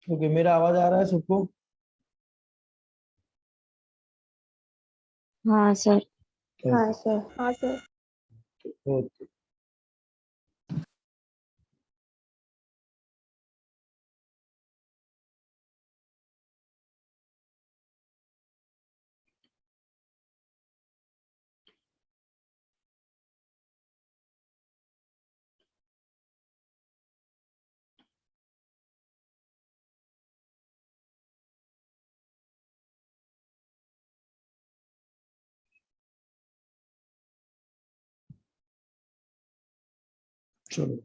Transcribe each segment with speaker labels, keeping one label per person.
Speaker 1: Okay, मेरा आवाज आ रहा है सबको?
Speaker 2: हाँ सर।
Speaker 3: हाँ
Speaker 1: ओके।
Speaker 3: सर। हाँ सर।
Speaker 1: ओके, चलो।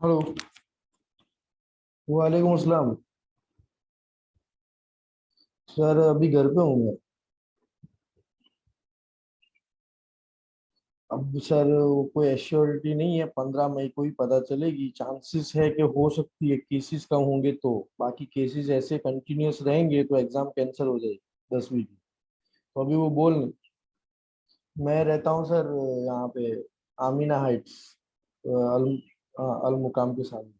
Speaker 1: हेलो। वालेकुम अस्सलाम। सर अभी घर पे हूँ मैं। अब सर कोई एश्योरिटी नहीं है, 15 मई को ही पता चलेगी। चांसेस है कि हो सकती है केसेस कम होंगे, तो बाकी केसेस ऐसे कंटिन्यूअस रहेंगे तो एग्जाम कैंसिल हो जाएगी 10वीं की। तो अभी वो बोल नहीं। मैं रहता हूँ सर यहाँ पे आमीना हाइट्स, अल अल मुकाम के सामने।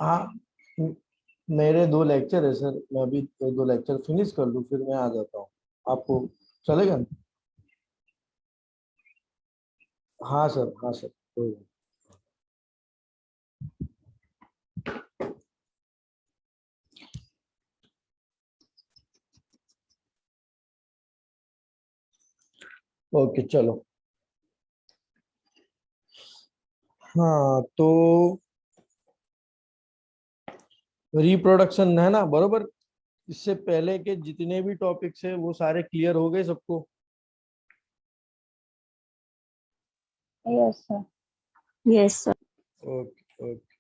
Speaker 1: हाँ, म- मेरे 2 लेक्चर है सर। मैं अभी 2 लेक्चर फिनिश कर लूँ फिर मैं आ जाता हूँ। आपको चलेगा ना? हाँ सर, हाँ सर, कोई बात नहीं। ओके चलो। हाँ तो रिप्रोडक्शन है ना, बरोबर। इससे पहले के जितने भी टॉपिक्स है वो सारे क्लियर हो गए सबको?
Speaker 3: Yes sir.
Speaker 2: Yes sir.
Speaker 1: Okay okay.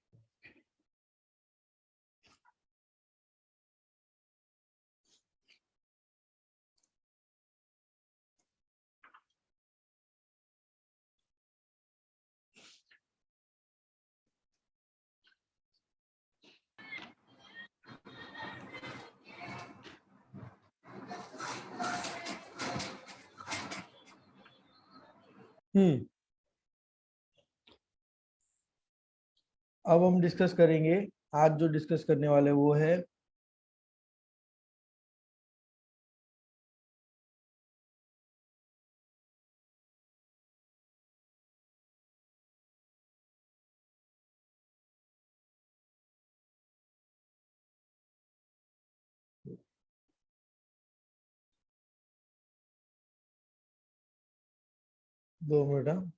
Speaker 1: Hmm. अब हम डिस्कस करेंगे। आज जो डिस्कस करने वाले वो है दो मिनट। हाँ।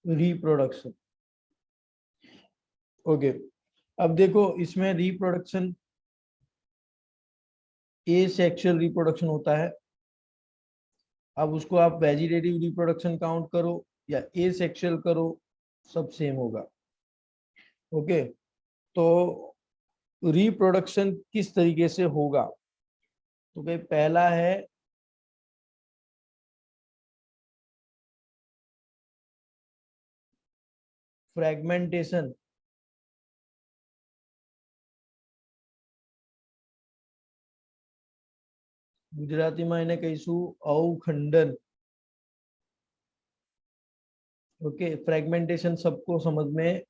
Speaker 1: रिप्रोडक्शन। ओके। अब देखो, इसमें रिप्रोडक्शन ए सेक्सुअल रिप्रोडक्शन होता है। अब उसको आप वेजिटेटिव रिप्रोडक्शन काउंट करो या ए सेक्सुअल करो, सब सेम होगा। ओके। तो रिप्रोडक्शन किस तरीके से होगा? तो भाई पहला है फ्रेगमेंटेशन। ગુજરાતીમાં એને કહીશું अवखंडन। ओके, फ्रेगमेंटेशन सबको समझ में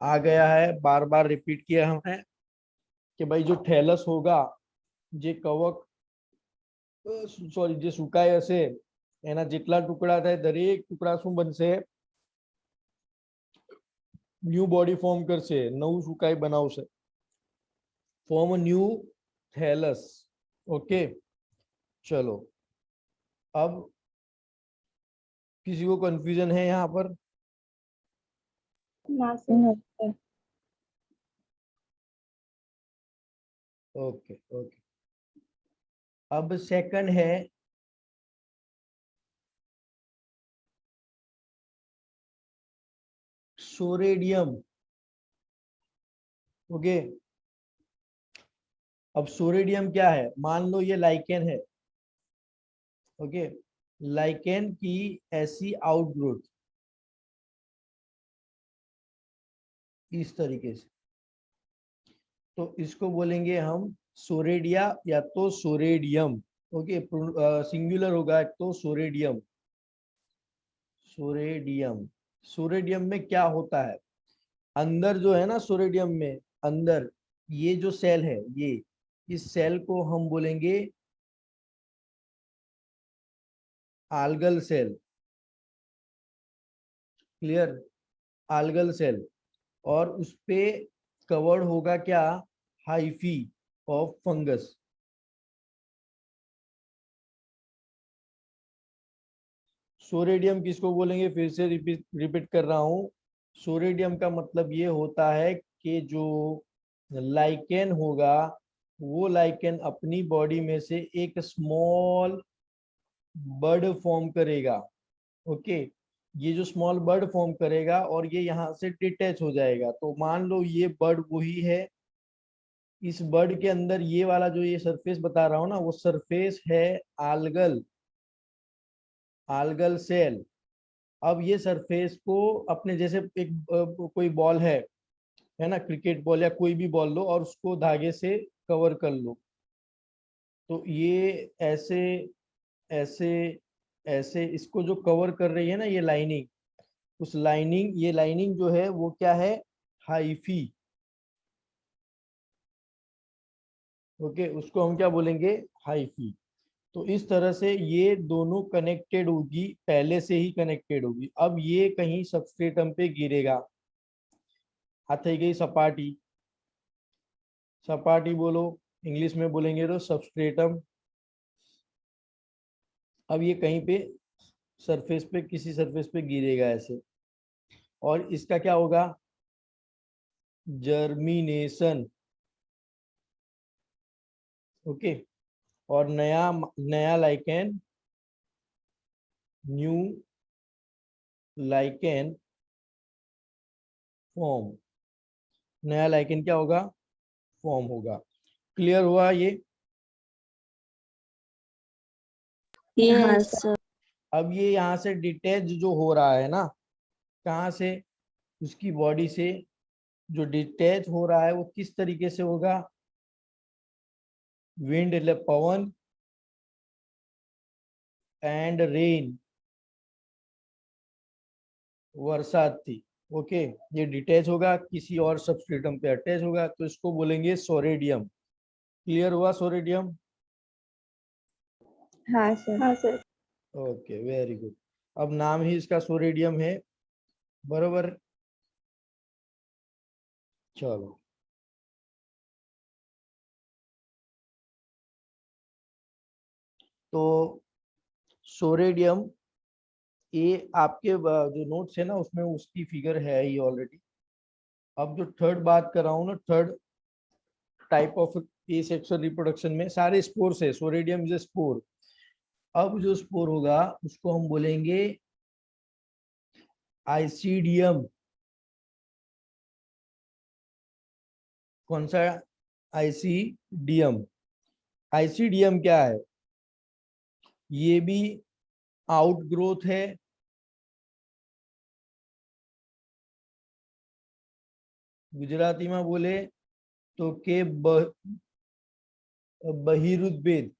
Speaker 1: आ गया है? बार बार रिपीट किया हमने कि भाई जो थैलस होगा, જે કવક સોરી જે સુકાય હશે એના જેટલા ટુકડા થાય દરેક ટુકડા શું બનશે? ન્યू बॉडी फॉर्म करશે, નવું સુકાય બનાવશે, फॉर्म न्यू थैलस। ओके। चलो, अब किसी को कंफ्यूजन है यहाँ पर?
Speaker 3: ना सर।
Speaker 1: Okay okay. अब सेकंड है सोरेडियम। ओके, अब सोरेडियम क्या है, मान लो ये लाइकेन है। ओके, लाइकेन की ऐसी आउटग्रोथ इस तरीके से, तो इसको बोलेंगे हम सोरेडिया या तो सोरेडियम। ओके, सिंगुलर होगा तो सोरेडियम। सोरेडियम, सोरेडियम में क्या होता है, अंदर जो है ना सोरेडियम में, अंदर ये जो सेल है, ये इस सेल को हम बोलेंगे algal cell. Clear, algal cell. और उस पे कवर्ड होगा क्या, हाइफी ऑफ फंगस। सोरेडियम किसको बोलेंगे, फिर से रिपीट कर रहा हूँ। सोरेडियम का मतलब ये होता है कि जो लाइकेन होगा, वो लाइकेन अपनी बॉडी में से एक स्मॉल बर्ड फॉर्म करेगा। ओके, ये जो स्मॉल बर्ड फॉर्म करेगा और ये यहाँ से डिटैच हो जाएगा, तो मान लो ये बर्ड वही है। इस बर्ड के अंदर ये वाला जो ये सरफेस बता रहा हूँ ना, वो सरफेस है आल्गल, आल्गल सेल। अब ये सरफेस को अपने जैसे एक कोई बॉल है ना, क्रिकेट बॉल या कोई भी बॉल लो और उसको धागे से कवर कर लो, तो ये ऐसे ऐसे ऐसे इसको जो कवर कर रही है ना ये लाइनिंग, उस लाइनिंग, ये लाइनिंग जो है वो क्या है, हाइफी। ओके, उसको हम क्या बोलेंगे, हाइफी। तो इस तरह से ये दोनों कनेक्टेड होगी, पहले से ही कनेक्टेड होगी। अब ये कहीं सबस्ट्रेटम पे गिरेगा, हाथ गई सपाटी, सपाटी बोलो, इंग्लिश में बोलेंगे तो सबस्ट्रेटम। अब ये कहीं पे सरफेस पे, किसी सरफेस पे गिरेगा ऐसे, और इसका क्या होगा, जर्मिनेशन। ओके, और नया नया लाइकेन, न्यू लाइकेन फॉर्म, नया लाइकेन क्या होगा, फॉर्म होगा। क्लियर हुआ ये।
Speaker 3: हाँ
Speaker 2: यस
Speaker 3: सर।
Speaker 1: अब ये यहाँ से डिटैच जो हो रहा है ना, कहाँ से, उसकी बॉडी से जो डिटैच हो रहा है वो किस तरीके से होगा, विंड, पवन एंड रेन, वर्षा थी। ओके, ये डिटैच होगा, किसी और सबस्ट्रेटम पे अटैच होगा, तो इसको बोलेंगे सोरेडियम। क्लियर हुआ सोरेडियम।
Speaker 3: हाँ सर। हाँ सर।
Speaker 1: Okay, very good. अब नाम ही इसका सोरेडियम है, बरोबर। चलो, तो सोरेडियम, ये आपके जो नोट्स है ना उसमें उसकी फिगर है ही ऑलरेडी। अब जो थर्ड बात कर रहा हूँ ना, third type of A sexual reproduction में सारे स्पोर्स है, सोरेडियम इज ए स्पोर। अब जो स्पोर होगा उसको हम बोलेंगे आइसीडियम। कौन सा, आइसीडियम। आइसीडियम क्या है, ये भी आउटग्रोथ है, गुजराती में बोले तो के बहिरुद्भेद,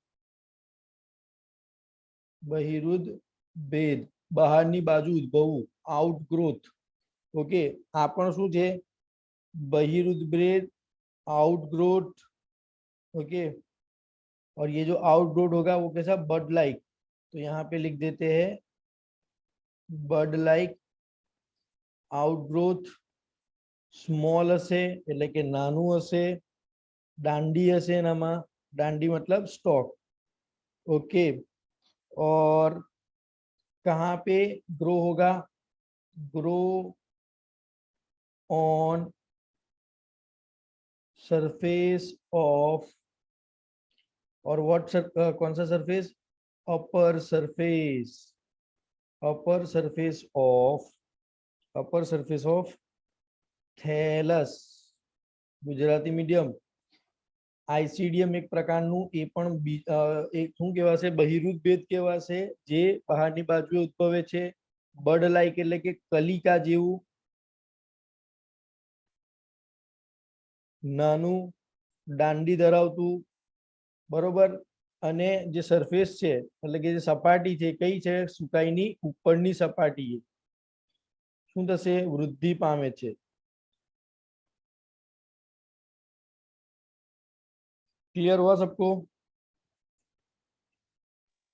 Speaker 1: બહિરુદ્ભેદ, બહારની બાજુ ઉદ્ભવવું, આઉટગ્રોથ. ઓકે, આ પણ શું છે, બહિરુદ્ભેદ, आउटग्रोथ। ओके, और ये जो आउटग्रोथ होगा वो कैसा, बर्ड लाइक, तो यहाँ पे लिख देते हैं बर्ड लाइक आउटग्रोथ। स्मॉल હશે એટલે કે નાનું હશે, દાંડી હશે એનામાં, દાંડી मतलब स्टॉक। ओके, और कहाँ पे ग्रो होगा, ग्रो ऑन सरफेस ऑफ, और व्हाट कौन सा surface, upper surface, upper surface of, upper surface of thallus Gujarati medium. ICDM એક પ્રકારનું એ પણ એક શું કહેવાશે, બહિરુદ ભેદ કહેવાશે, જે બહારની બાજુએ ઉદ્ભવે છે. બર્ડ લાઇક એટલે કે કલિકા જેવું નાનું દાંડી ધરાવતું, બરોબર. અને જે સરફેસ છે એટલે કે જે સપાટી છે કઈ છે, સુકાઈની ઉપરની સપાટી શું થશે, વૃદ્ધિ પામે છે. क्लियर हुआ सबको?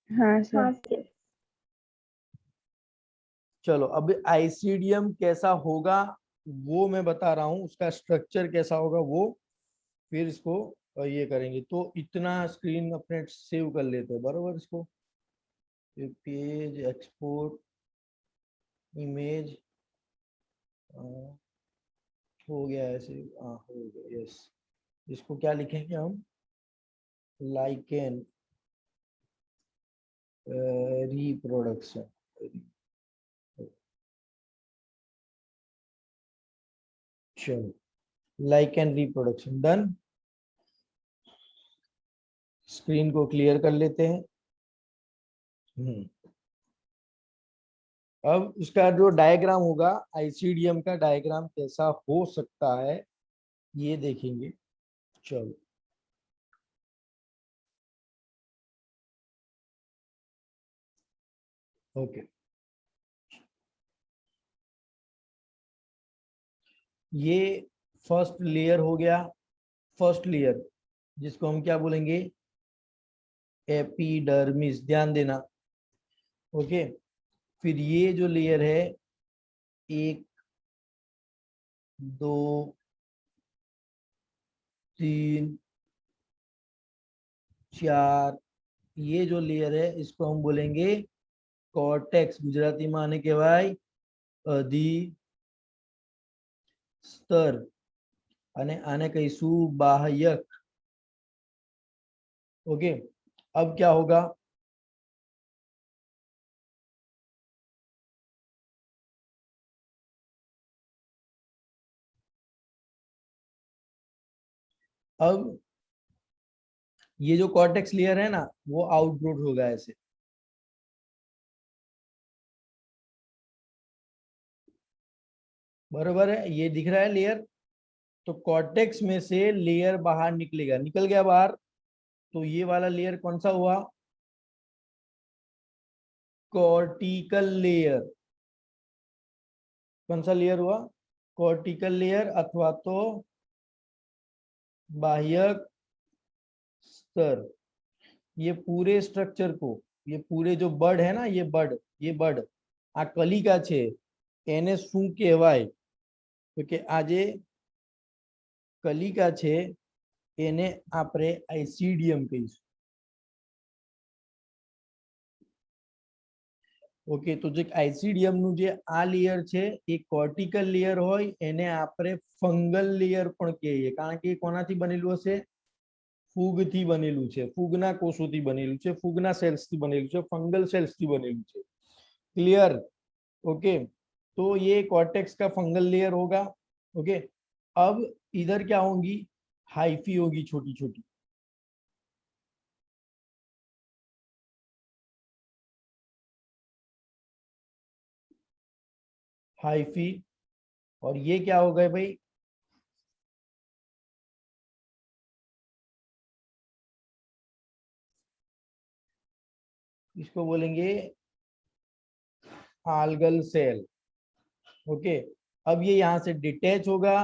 Speaker 3: हाँ सर।
Speaker 1: चलो अब आईसीडीएम कैसा होगा वो मैं बता रहा हूँ, उसका स्ट्रक्चर कैसा होगा वो फिर इसको ये करेंगे. तो इतना स्क्रीन अपने सेव कर लेते हैं, बराबर. इसको पेज एक्सपोर्ट इमेज हो गया ऐसे, हाँ हो गया, यस. इसको क्या लिखेंगे हम, लाइकेन रिप्रोडक्शन. चलो, लाइकेन रिप्रोडक्शन डन. स्क्रीन को क्लियर कर लेते हैं. अब उसका जो डायग्राम होगा, आईसीडीएम का डायग्राम कैसा हो सकता है ये देखेंगे. चलो, ओके. ये फर्स्ट लेयर हो गया. फर्स्ट लेयर जिसको हम क्या बोलेंगे, एपिडर्मिस. ध्यान देना. ओके. फिर ये जो लेयर है 1 2 3 4, ये जो लेयर है इसको हम बोलेंगे कॉर्टेक्स. गुजराती में आने के भाई अधि स्तर, અને આને કહીશું બાહ્યક. ओके. अब क्या होगा, अब ये जो कॉर्टेक्स लेयर है ना वो आउटग्रोथ होगा ऐसे. बराबर है, ये दिख रहा है लेयर. तो कॉर्टेक्स में से लेयर बाहर निकलेगा, निकल गया बाहर. तो ये वाला लेयर कौन सा हुआ, कॉर्टिकल लेयर. कौन सा लेयर हुआ, कॉर्टिकल लेयर अथवा तो बाह्यक स्तर. ये पूरे स्ट्रक्चर को, ये पूरे जो बर्ड है ना, ये बर्ड आ कलिका छे એને શું કહેવાય, તો કે આ જે કલિકા છે એને આપણે આઈસીડીએમ કહીશું. ઓકે. તો જે આઈસીડીએમ નું જે આ લેયર છે એ કોર્ટિકલ લેયર હોય, એને આપણે ફંગલ લેયર પણ કહીએ, કારણ કે કોનાથી બનેલું હશે, ફૂગથી બનેલું છે, ફૂગના કોષોથી બનેલું છે, ફૂગના સેલ્સથી બનેલું છે, ફંગલ સેલ્સથી બનેલું છે. क्लियर? ओके. तो ये कॉर्टेक्स का फंगल लेयर होगा. ओके. अब इधर क्या होंगी, हाइफी होगी छोटी छोटी. हाइफी. और ये क्या हो गए भाई, इसको बोलेंगे आल्गल सेल. ओके. अब ये यहां से डिटैच होगा.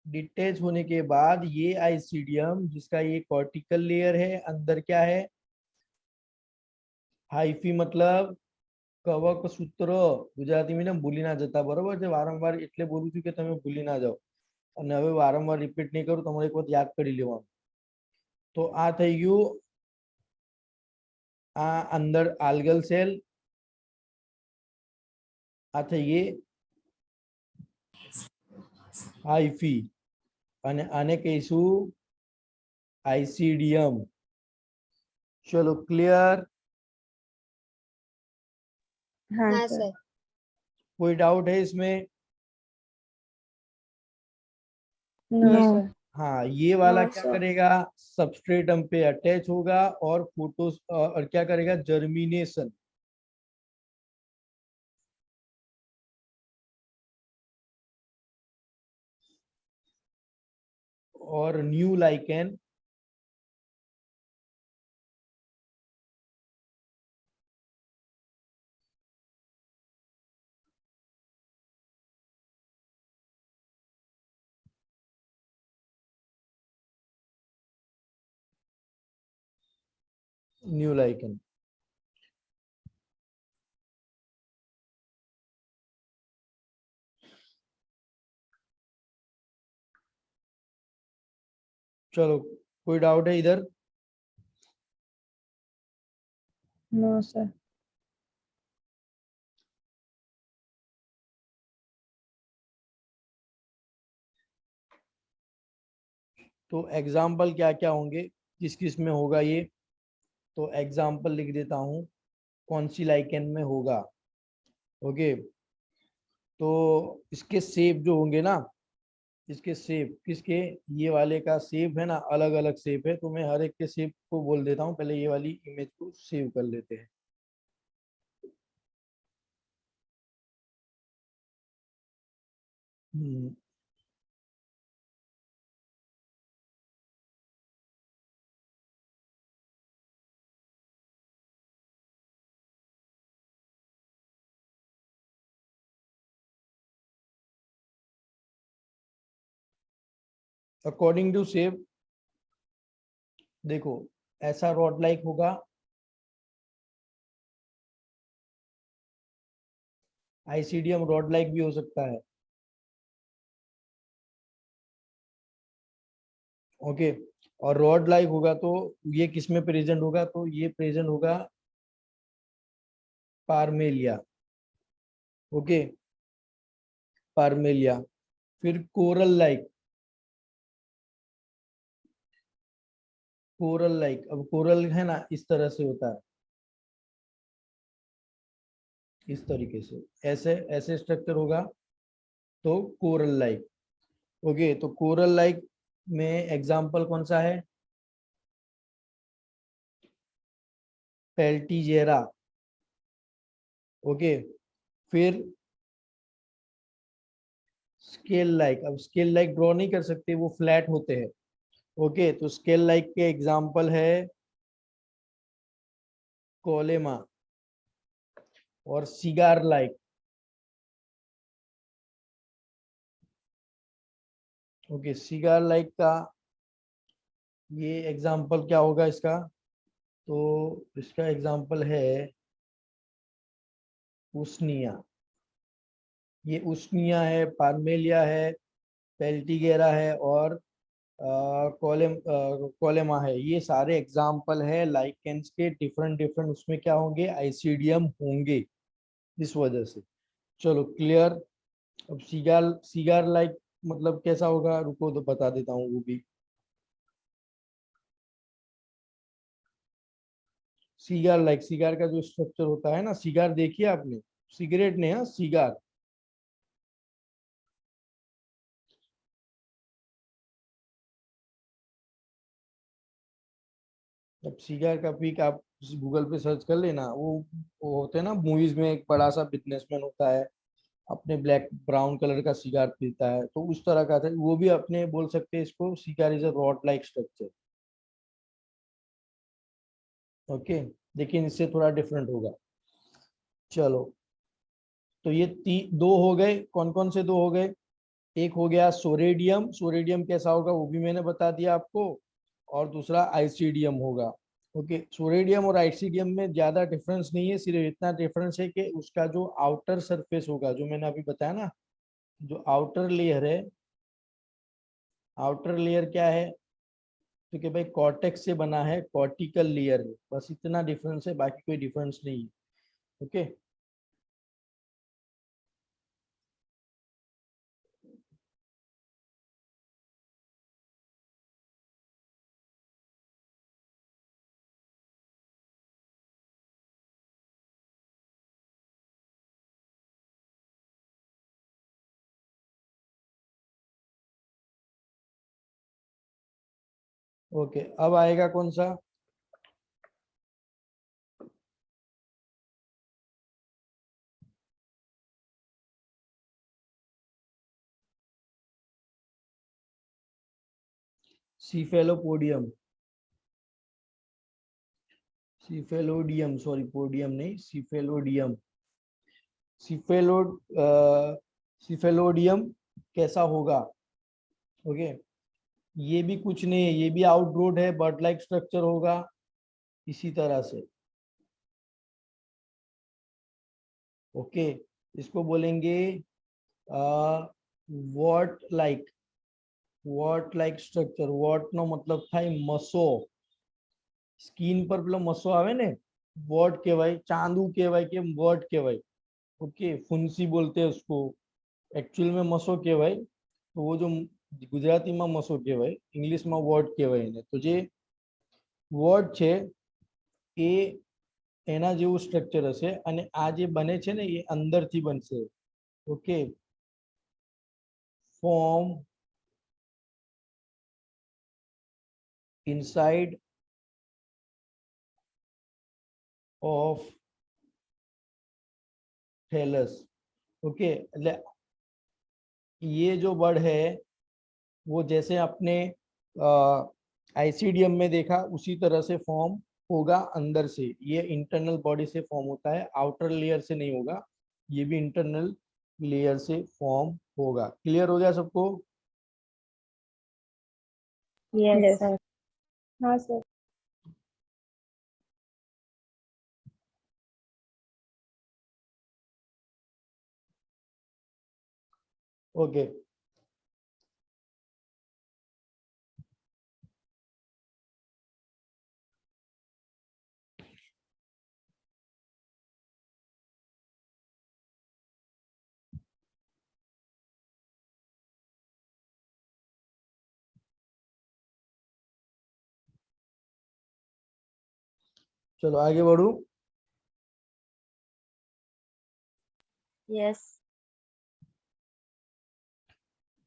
Speaker 1: डिटैच होने के बाद ये आईसीडियम जिसका ये कॉर्टिकल लेयर है, अंदर क्या है, हाइफी मतलब कवक सूत्र. गुजराती में भूली ना जता, बराबर है. वारंवार એટલે બોલું છું કે તમે ભૂલી ના જાઓ, અને હવે વારંવાર રિપીટ નહીં કરું, તમારે એક વખત યાદ કરી લેવાનું. તો આ થઈ ગયું આ અંદર આલ્ગલ સેલ. આ થઈ ગઈ હાइफी, અને આને કહીશું આઈસીડીएम. चलो, क्लियर?
Speaker 3: हाँ सर।
Speaker 1: कोई डाउट है इसमें?
Speaker 3: नो
Speaker 1: ये
Speaker 3: सर।
Speaker 1: हाँ, ये वाला
Speaker 3: नो
Speaker 1: क्या
Speaker 3: सर।
Speaker 1: करेगा, सबस्ट्रेटम पे अटैच होगा और फोटो और क्या करेगा, जर्मिनेशन। और न्यू लाइकेन न्यू लाइकेन। चलो, कोई डाउट है इधर?
Speaker 3: No sir.
Speaker 1: तो एग्जाम्पल क्या क्या होंगे, किस किस में होगा ये? तो एग्जाम्पल लिख देता हूँ, कौन सी लाइकेन में होगा। ओके, तो इसके सेप जो होंगे ना, इसके सेप किसके, ये वाले का सेप है ना, अलग अलग सेप है, तो मैं हर एक के सेप को बोल देता हूँ। पहले ये वाली इमेज को सेव कर लेते हैं। अकॉर्डिंग टू सेप, देखो ऐसा रॉड लाइक होगा, आईसीडीएम रॉड लाइक भी हो सकता है। ओके, और रॉड लाइक होगा तो ये किस में प्रेजेंट होगा, तो ये प्रेजेंट होगा पार्मेलिया। ओके, पार्मेलिया। फिर कोरल लाइक, कोरल लाइक, अब कोरल है ना इस तरह से होता है, इस तरीके से, ऐसे ऐसे स्ट्रक्चर होगा, तो कोरल लाइक। ओके, तो कोरल लाइक में एग्जांपल कौन सा है, पेल्टीजेरा। ओके, फिर स्केल लाइक, अब स्केल लाइक ड्रॉ नहीं कर सकते, वो फ्लैट होते हैं। ओके, तो स्केल लाइक के एग्जांपल है कोलेमा और cigar like. Okay, cigar like का ये एग्जांपल क्या होगा इसका, तो इसका एग्जांपल है उस्निया। ये उस्निया है, पार्मेलिया है, पेल्टिगेरा है और कोलेमा है। ये सारे एग्जाम्पल है लाइकेंस के, डिफरेंट डिफरेंट उसमें क्या होंगे, आइसीडियम होंगे, इस वजह से। चलो क्लियर। अब सिगार, सिगार लाइक मतलब कैसा होगा, रुको तो बता देता हूँ वो भी। सिगार लाइक, सिगार का जो स्ट्रक्चर होता है ना, सिगार देखिए आपने, सिगरेट ने, हाँ सिगार। अब सिगार का पिक आप गूगल पे सर्च कर लेना, वो होते हैं ना मूवीज में, एक बड़ा सा बिजनेसमैन होता है, अपने ब्लैक ब्राउन कलर का सिगार पीता है, तो उस तरह का था वो भी। अपने बोल सकते हैं इसको, cigar is a rod like structure. Okay, लेकिन इससे थोड़ा डिफरेंट होगा। चलो, तो ये दो हो गए, कौन कौन से दो हो गए, एक हो गया सोरेडियम, सोरेडियम कैसा होगा वो भी मैंने बता दिया आपको, और दूसरा आइसीडियम होगा। ओके, सोरेडियम और आइसीडियम में ज्यादा डिफरेंस नहीं है, सिर्फ इतना डिफरेंस है कि उसका जो आउटर सरफेस होगा, जो मैंने अभी बताया ना, जो आउटर लेयर है, आउटर लेयर क्या है, क्योंकि भाई कॉर्टेक्स से बना है, कॉर्टिकल लेयर, बस इतना डिफरेंस है, बाकी कोई डिफरेंस नहीं है। ओके। ओके, अब आएगा कौन सा? सीफेलोपोडियम, सीफेलोडियम, सॉरी पोडियम नहीं, सीफेलोडियम। सीफेलो सीफेलोडियम कैसा होगा? ओके, ये भी कुछ नहीं है, ये भी आउटग्रोड है, बर्ड लाइक स्ट्रक्चर होगा इसी तरह से। ओके, इसको बोलेंगे what like, what like structure. What no मतलब था मसो, स्किन पर પેલો મસો આવે ને, વોટ કહેવાય, ચાંદુ કહેવાય કે વોટ કહેવાય। ओके, फुंसी बोलते हैं उसको, एक्चुअल में मसो કહેવાય। तो वो जो गुजराती में मसो કહેવાય, इंग्लिश में वॉट કહેવાય એને। तो जे वॉट છે એ એના જેવું સ્ટ્રક્ચર હશે, અને આ જે બને છે ને એ અંદરથી બનશે। Okay, form inside of thallus। Okay, એટલે ये जो वर्ड है वो जैसे अपने आईसीडीएम में देखा उसी तरह से फॉर्म होगा अंदर से। ये इंटरनल बॉडी से फॉर्म होता है, आउटर लेयर से नहीं होगा, ये भी इंटरनल लेयर से फॉर्म होगा। क्लियर हो गया सबको?
Speaker 3: Yes
Speaker 2: Yes.
Speaker 3: सर। हाँ सर।
Speaker 1: ओके, चलो आगे बढ़ू।
Speaker 2: Yes.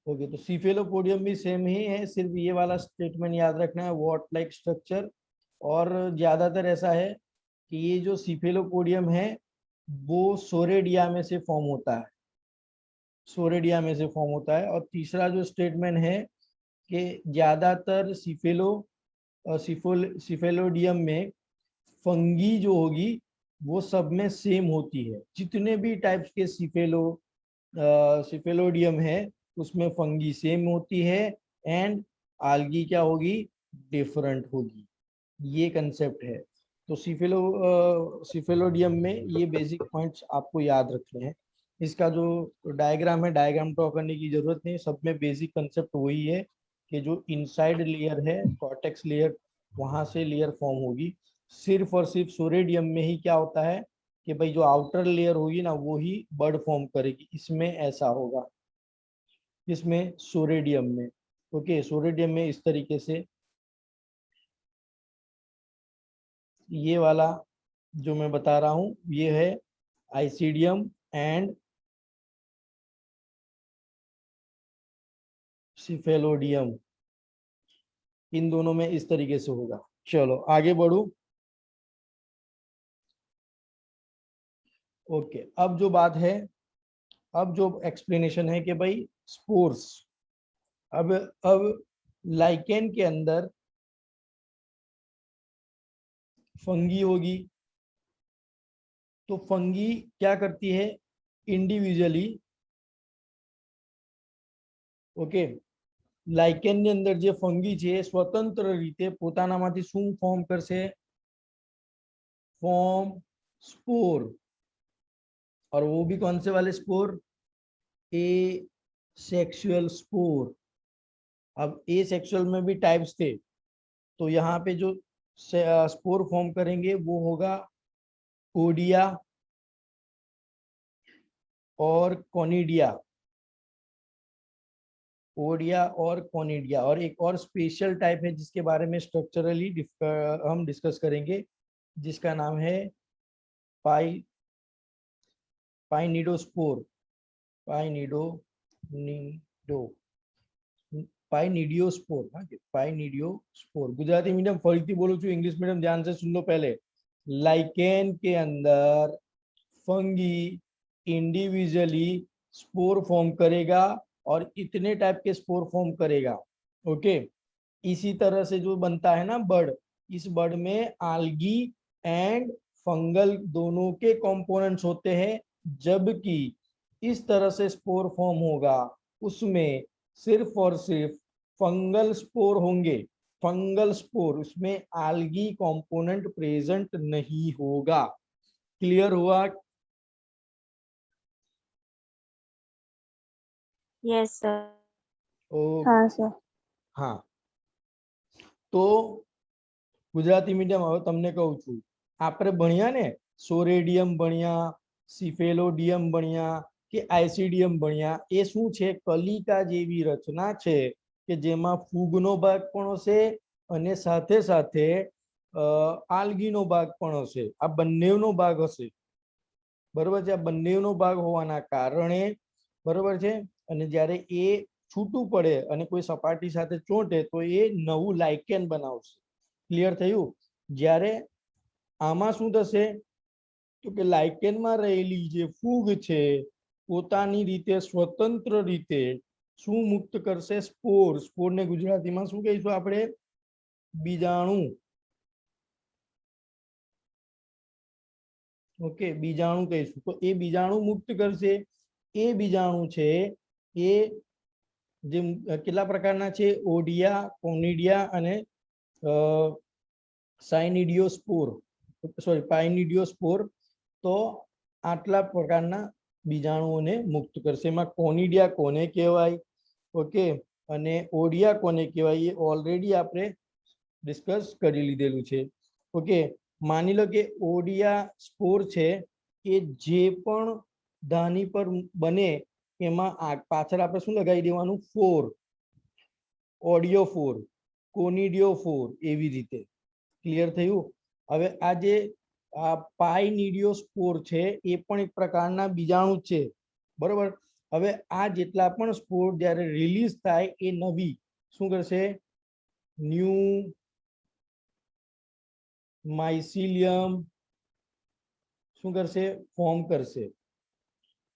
Speaker 1: ओके, तो सीफेलोपोडियम भी सेम ही है, सिर्फ ये वाला स्टेटमेंट याद रखना है, वॉट लाइक स्ट्रक्चर। और ज्यादातर ऐसा है कि ये जो सीफेलोपोडियम है वो सोरेडिया में से फॉर्म होता है, सोरेडिया में से फॉर्म होता है। और तीसरा जो स्टेटमेंट है कि ज्यादातर सिफेलोडियम में फंगी जो होगी वो सब में सेम होती है। जितने भी टाइप्स के सिफेलोडियम है उसमें फंगी सेम होती है, एंड आल्गी क्या होगी? डिफरेंट होगी। ये कंसेप्ट है। तो सिफेलोडियम में ये बेसिक पॉइंट्स आपको याद रखने हैं। इसका जो डायग्राम है, डायग्राम ड्रॉ करने की जरूरत नहीं, सब में बेसिक कंसेप्ट वही है कि जो इनसाइड लेयर है कॉर्टेक्स लेयर, वहां से लेयर फॉर्म होगी। सिर्फ और सिर्फ सोरेडियम में ही क्या होता है कि भाई जो आउटर लेयर होगी ना वो ही बर्ड फॉर्म करेगी, इसमें ऐसा होगा, इसमें सोरेडियम में। ओके, सोरेडियम में इस तरीके से ये वाला जो मैं बता रहा हूं ये है आइसीडियम एंड सिफेलोडियम, इन दोनों में इस तरीके से होगा। चलो आगे बढ़ू। ओके, अब जो बात है, अब जो एक्सप्लेनेशन है कि भाई स्पोर्स, अब लाइकेन के अंदर फंगी होगी, तो फंगी क्या करती है इंडिविजुअली? ओके, લાઇકેન ની અંદર જે ફંગી છે એ સ્વતંત્ર રીતે પોતાનામાંથી શું ફોર્મ કરશે? Form spore. और वो भी कौन से वाले स्पोर? ए सेक्सुअल स्पोर। अब ए सेक्सुअल में भी टाइप्स थे, तो यहाँ पे जो स्पोर फॉर्म करेंगे वो होगा कोडिया और कोनिडिया, ओडिया और कोनिडिया। और एक और स्पेशल टाइप है जिसके बारे में स्ट्रक्चरली हम डिस्कस करेंगे, जिसका नाम है पाइनिडोस्पोर, पाइनिडो પાઇનિડિયોસ્પોર, હા કે પાઇનિડિયોસ્પોર ગુજરાતી મીડિયમ ફરીથી બોલું છું, इंग्लिश मीडियम ध्यान से सुन लो पहले। लाइकेन के अंदर फंगी इंडिविजुअली स्पोर फॉर्म करेगा और इतने टाइप के स्पोर फॉर्म करेगा। ओके, इसी तरह से जो बनता है ना बर्ड, इस बर्ड में आल्गी एंड फंगल दोनों के कंपोनेंट्स होते हैं, जबकि इस तरह से स्पोर फॉर्म होगा उसमें सिर्फ और सिर्फ फंगल स्पोर होंगे। फंगल स्पोर, उसमें आल्गी कंपोनेंट प्रेजेंट नहीं होगा। क्लियर हुआ?
Speaker 3: Yes sir.
Speaker 1: ओ
Speaker 3: हाँ सर।
Speaker 1: हाँ, तो गुजराती मीडियम હવે તમને કહું છું, આપણે ભણ્યા ને સોરેડિયમ ભણ્યા, સિફેલોડિયમ ભણ્યા કે આઇસીડિયમ ભણ્યા, એ શું છે? કલિકા જેવી રચના છે કે જેમાં ફૂગનો ભાગ પણ હશે અને સાથે સાથે આલ્ગીનો ભાગ પણ હશે, આ બંનેનો ભાગ હશે। બરોબર છે, આ બંનેનો ભાગ હોવાના કારણે બરોબર છે, અને જ્યારે એ છૂટું પડે અને કોઈ સપાટી સાથે ચોંટે તો એ નવું લાઇકેન બનાવશે। ક્લિયર થયું? જ્યારે આમાં શું થશે તો કે લાઇકેનમાં રહેલી જે ફૂગ છે પોતાની રીતે સ્વતંત્ર રીતે શું મુક્ત કરશે? સ્પોર। સ્પોરને ગુજરાતીમાં શું કહીશું આપણે? બીજાણુ। ઓકે, બીજાણુ કહીશું। તો એ બીજાણુ મુક્ત કરશે। એ બીજાણુ છે એ જે કેટલા પ્રકારના છે? ઓડિયા, કોનિડિયા અને સાઇનિડિયોસ્પોર, સોરી પાઇનિડિયોસ્પોર। તો આટલા પ્રકારના બીજાણુઓને મુક્ત કરશે। એમાં કોનિડિયા કોને કહેવાય, ઓકે, અને ઓડિયા કોને કહેવાય એ ઓલરેડી આપણે ડિસ્કસ કરી લીધેલું છે। ઓકે, માની લો કે ઓડિયા સ્પોર છે એ જે પણ ધાની પર બને એમાં પાછળ આપણે શું લગાવી દેવાનું? ફોર, ઓડિયોફોર, કોનિડિયોફોર, એવી રીતે। ક્લિયર થયું? હવે આ જે પાઇનિડિયોસ્પોર છે એ પણ એક પ્રકારના બીજાણુ છે, બરોબર। હવે આ જેટલા પણ સ્પોર જ્યારે રિલીઝ થાય એ નવી શું કરશે? ન્યૂ માઇસિલિયમ શું કરશે? ફોર્મ કરશે।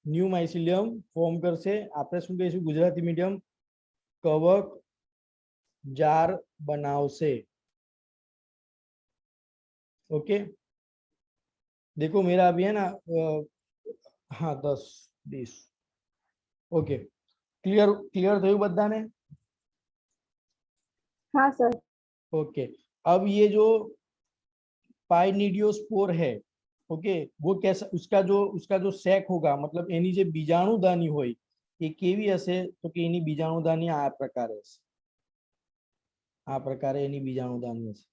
Speaker 1: ન્યૂ માઇસિલિયમ ફોર્મ કરશે। આપણે શું કહીશું ગુજરાતી મીડિયમ? કવક જાર બનાવશે। ओके, देखो मेरा अभी है ना हाँ 10-20। ओके, क्लियर क्लियर થયું બધાને?
Speaker 3: हाँ सर।
Speaker 1: ओके, अब ये जो पाइनिडियोस्पोर है, ओके, वो कैसा उसका जो सेक होगा, मतलब એની જે બીજાણુદાની હોય એ કેવી હશે? તો કે એની બીજાણુદાની આ પ્રકારે હશે, આ પ્રકારે એની બીજાણુદાની હશે।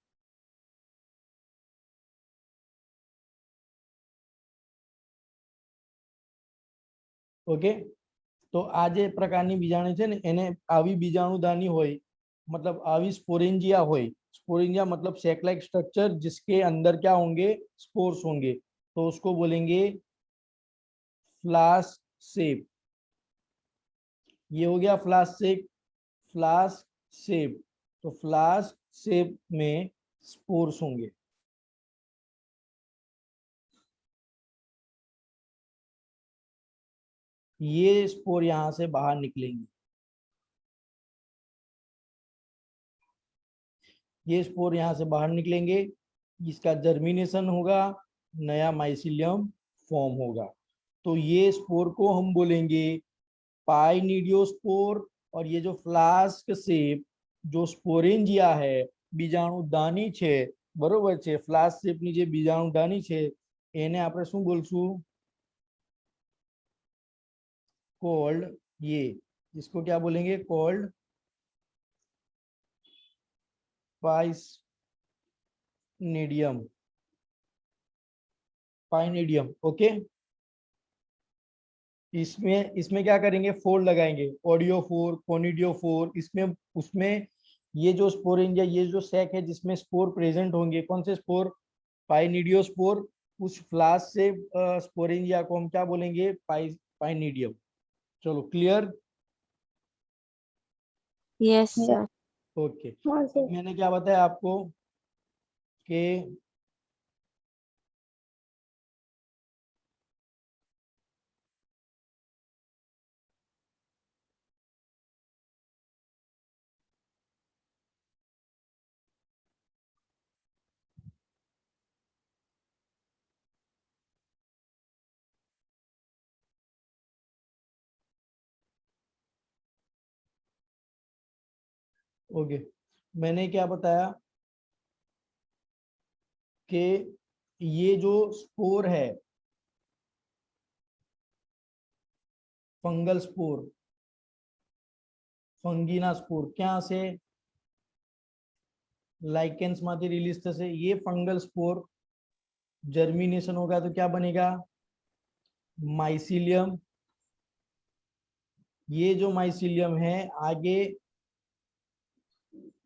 Speaker 1: ओके, तो आ जे प्रकारनी बीजाणु है ने एने आवी बीजाणुदानी होय, मतलब आवी स्पोरेंजिया होय। स्पोरेंजिया मतलब सैक लाइक स्ट्रक्चर जिसके अंदर क्या होंगे? स्पोर्स होंगे। तो उसको बोलेंगे फ्लास्क शेप। ये हो गया फ्लास्क शेप। फ्लास्क शेप, तो फ्लास्क शेप में स्पोर्स होंगे। ये स्पोर यहां से बाहर निकलेंगे, ये स्पोर यहाँ से बाहर निकलेंगे, इसका जर्मिनेशन होगा, नया माइसिलियम फॉर्म होगा। तो ये स्पोर को हम बोलेंगे पाइनिडियोस्पोर। और ये जो फ्लास्क शेप जो स्पोरेंजिया है, बीजाणुदानी छे, बरोबर छे, फ्लास्क शेपनी जे बीजाणुदानी छे एने आपणे शुं बोलशुं? कोल्ड, ये इसको क्या बोलेंगे? कोल्ड पाइनिडियम, पाइनिडियम। ओके, इसमें इसमें क्या करेंगे? फोर लगाएंगे, ऑडियो फोर, कोनिडियो फोर। इसमें उसमें ये जो स्पोरेंजिया, ये जो सैक है जिसमें स्पोर प्रेजेंट होंगे, कौन से स्पोर? पाइनिडियो स्पोर। उस फ्लास्क से स्पोरेंजिया को हम क्या बोलेंगे? पाइनिडियम। चलो क्लियर?
Speaker 3: Yes, sir.
Speaker 1: ओके,
Speaker 3: हाँ सर.
Speaker 1: मैंने क्या बताया आपको कि ओके, मैंने क्या बताया कि ये जो स्पोर है, फंगल स्पोर, फंगीना स्पोर क्या से लाइकेंस माथी रिलीज थશે। ये फंगल स्पोर जर्मिनेशन होगा तो क्या बनेगा, माइसिलियम। ये जो माइसिलियम है आगे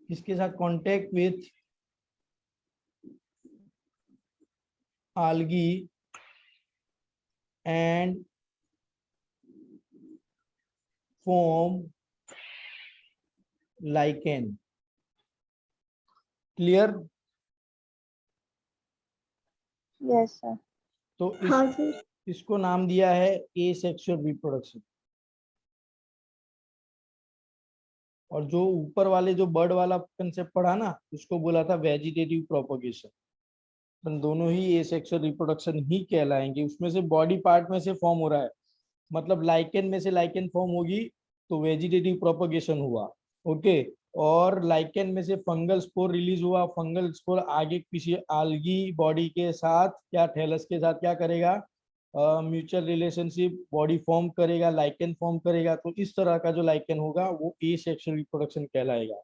Speaker 1: किसके साथ contact with algae and form lichen। Clear.
Speaker 3: Yes, sir.
Speaker 1: तो
Speaker 3: हाँ सर.
Speaker 1: इसको नाम दिया है एसेक्सुअल रिप्रोडक्शन। और जो ऊपर वाले जो बर्ड वाला कंसेप्ट पढ़ा ना, उसको बोला था वेजिटेटिव प्रोपगेशन। तो दोनों ही एसेक्सुअल रिप्रोडक्शन ही कहलाएंगे। उसमें से बॉडी पार्ट में से फॉर्म हो रहा है, मतलब लाइकेन में से लाइकेन फॉर्म होगी तो वेजिटेटिव प्रोपगेशन हुआ। ओके, और लाइकेन में से फंगल स्पोर रिलीज हुआ। फंगल स्पोर आगे किसी आल्गी बॉडी के साथ क्या थैलस के साथ क्या करेगा, म्यूचुअल रिलेशनशिप बॉडी फॉर्म करेगा, लाइकेन फॉर्म करेगा। तो इस तरह का जो लाइकेन होगा वो एसेक्सुअल रिप्रोडक्शन कहलाएगा।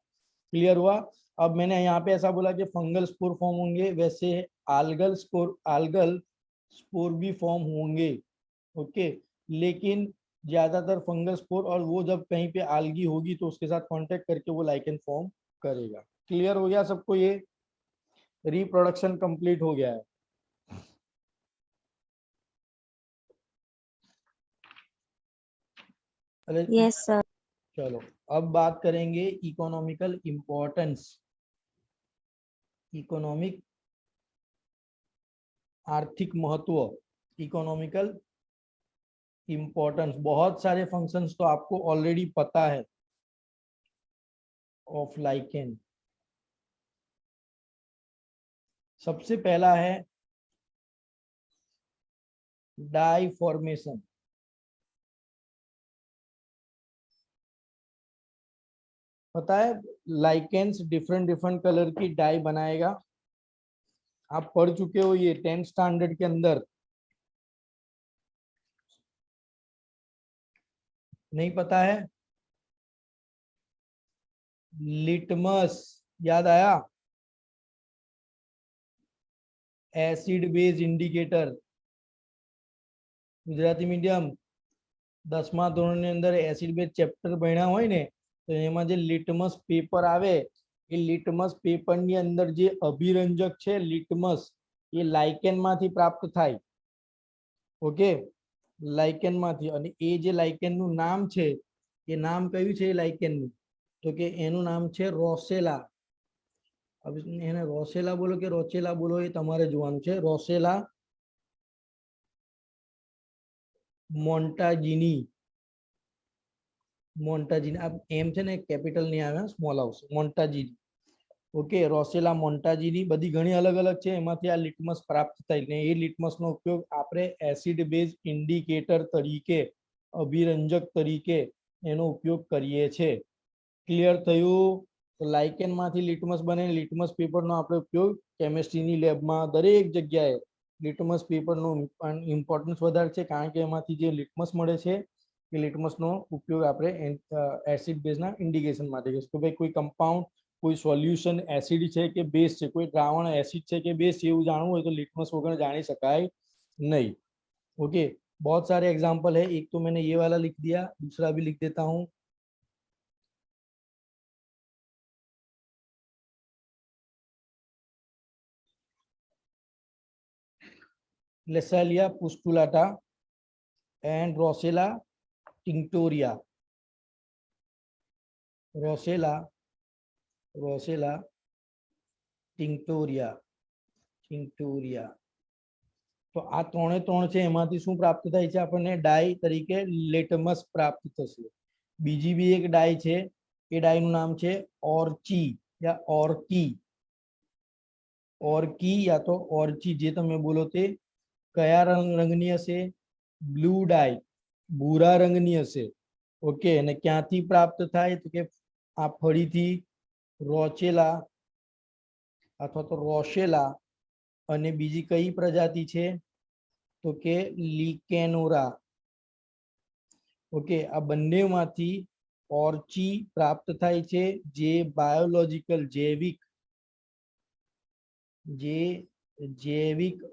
Speaker 1: क्लियर हुआ। अब मैंने यहाँ पे ऐसा बोला कि फंगल स्पोर फॉर्म होंगे, वैसे आल्गल स्पोर भी फॉर्म होंगे। ओके, लेकिन ज्यादातर फंगल स्पोर, और वो जब कहीं पे आल्गी होगी तो उसके साथ कांटेक्ट करके वो लाइकेन फॉर्म करेगा। क्लियर हो गया सबको, ये रिप्रोडक्शन कंप्लीट हो गया है। अरे
Speaker 3: Yes, sir.
Speaker 1: चलो, अब बात करेंगे इकोनॉमिकल इंपॉर्टेंस। इकोनॉमिक, आर्थिक महत्व, इकोनॉमिकल इंपॉर्टेंस। बहुत सारे फंक्शंस तो आपको ऑलरेडी पता है ऑफ लाइकेन। सबसे पहला है डाई फॉर्मेशन। पता है लाइकेन्स डिफरेंट डिफरेंट कलर की डाई बनाएगा। आप पढ़ चुके हो ये 10th स्टैंडर्ड के अंदर, नहीं पता है। लिटमस याद आया, acid base indicator. Gujarati medium 10મા ધોરણની અંદર એસિડ બેઝ ચેપ્ટર ભણ્યા હોય ને, તો એમાં જે લિટમસ પેપર આવે, એ લિટમસ પેપરની અંદર જે અભિરંજક છે લિટમસ, એ લાઇકેનમાંથી પ્રાપ્ત થાય। ઓકે, લાઇકેનમાંથી। અને એ જે લાઇકેનનું નામ છે, એ નામ કયું છે લાઇકેનનું, તો કે એનું નામ છે રોસેલા। હવે એને રોસેલા બોલો કે રોચેલા બોલો એ તમારે જોવાનું છે। રોસેલા મોન્ટાજીની। મોન્ટાજીની આ એમ છે ને કેપિટલ નહીં આવે, સ્મોલ આવશે, મોન્ટાજીની। ઓકે, રોસેલા મોન્ટાજીની બધી ઘણી અલગ અલગ છે, એમાંથી આ લિટમસ પ્રાપ્ત થાય ને એ લિટમસનો ઉપયોગ આપણે એસિડ બેઝ ઇન્ડિકેટર તરીકે, અભિરંજક તરીકે એનો ઉપયોગ કરીએ છે। ક્લિયર થયું। તો લાઇકેનમાંથી લિટમસ બને, લિટમસ પેપરનો આપણે ઉપયોગ કેમિસ્ટ્રીની લેબમાં દરેક જગ્યાએ લિટમસ પેપરનો ઇમ્પોર્ટન્સ વધારે છે, કારણ કે એમાંથી જે લિટમસ મળે છે એ લિટમસનો ઉપયોગ આપણે એસિડ બેઝના ઇન્ડિકેશન માટે કરીશું કે ભાઈ કોઈ કમ્પાઉન્ડ, कोई सॉल्यूशन एसिड है कि बेस है, कोई द्रावण एसिड है कि बेस है, जानવું હોય तो लिटमस वगैरह जानी शकाय नहीं। ओके, बहुत सारे एग्जांपल है। एक तो मैंने ये वाला लिख दिया, दूसरा भी लिख देता हूँ। लेसालिया पुस्टुलाटा एंड रोसेला टिंक्टोरिया। રોસેલા, રોસેલા, ટિંક્ટોરિયા, ટિંક્ટોરિયા. તો આ ત્રણે ત્રણ છે, એમાંથી શું પ્રાપ્ત થાય છે આપણને? ડાઈ તરીકે લેટમસ પ્રાપ્ત થશે. બીજી બી એક ડાઈ છે, એ ડાઈનું નામ છે ઓર્ચી યા ઓર્કી, ઓર્કી યા તો ઓર્ચી, જે તમે બોલો તે. કયા રંગની હશે? બ્લુ ડાઈ, ભૂરા રંગની હશે. ઓકે, અને ક્યાંથી પ્રાપ્ત થાય? તો કે આ ફરીથી રોચેલા અથવા તો રોશેલા, અને બીજી કઈ પ્રજાતિ છે? તો કે લિકેનોરા. ઓકે, આ બંનેમાંથી ઓર્ચી પ્રાપ્ત થાય છે, જે બાયોલોજીકલ જૈવિક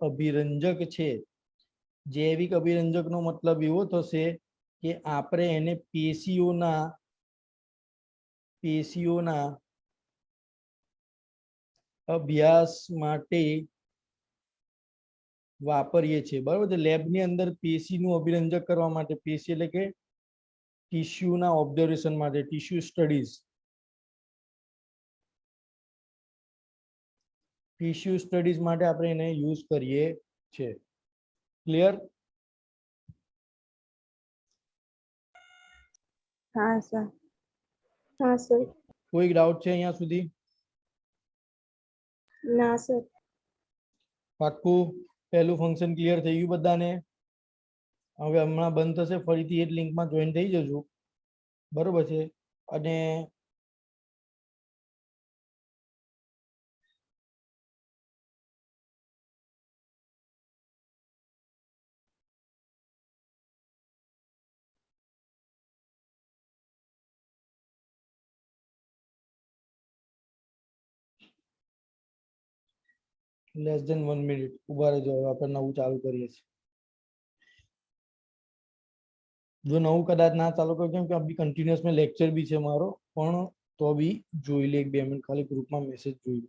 Speaker 1: અભિરંજક છે. જૈવિક અભિરંજક નો મતલબ એવો થશે કે આપણે એને પેશીઓના અભ્યાસ માટે વાપરીએ છીએ, બરાબર છે. લેબની અંદર પેશીનું અભિરંજક કરવા માટે, પેશી એટલે કે ટીસ્યુના ઓબ્ઝર્વેશન માટે, ટીસ્યુ સ્ટડીઝ, ટીસ્યુ સ્ટડીઝ માટે આપણે એને યુઝ કરીએ છીએ. ક્લિયર?
Speaker 3: हाँ सर. हाँ सर.
Speaker 1: કોઈ ડાઉટ છે અહીંયા સુધી?
Speaker 3: ना सर.
Speaker 1: પાક્કું? પહેલું ફંક્શન ક્લિયર થઈ ગયું બધાને? હવે હમણાં બંધ થશે, ફરીથી એ જ લિંકમાં જોઈન થઈ જજો, બરોબર છે. અને લેસ ધેન 1 મિનિટ ઉભા રહેજો, હવે આપણે નવું ચાલુ કરીએ છીએ. જો નવું કદાચ ના ચાલુ કર્યું, કેમ કે અભી કન્ટિન્યુઅસ મેં લેક્ચર બી છે મારો, પણ તો બી જોઈ લે 1-2 મિનિટ, ખાલી ગ્રુપમાં મેસેજ જોઈ લે.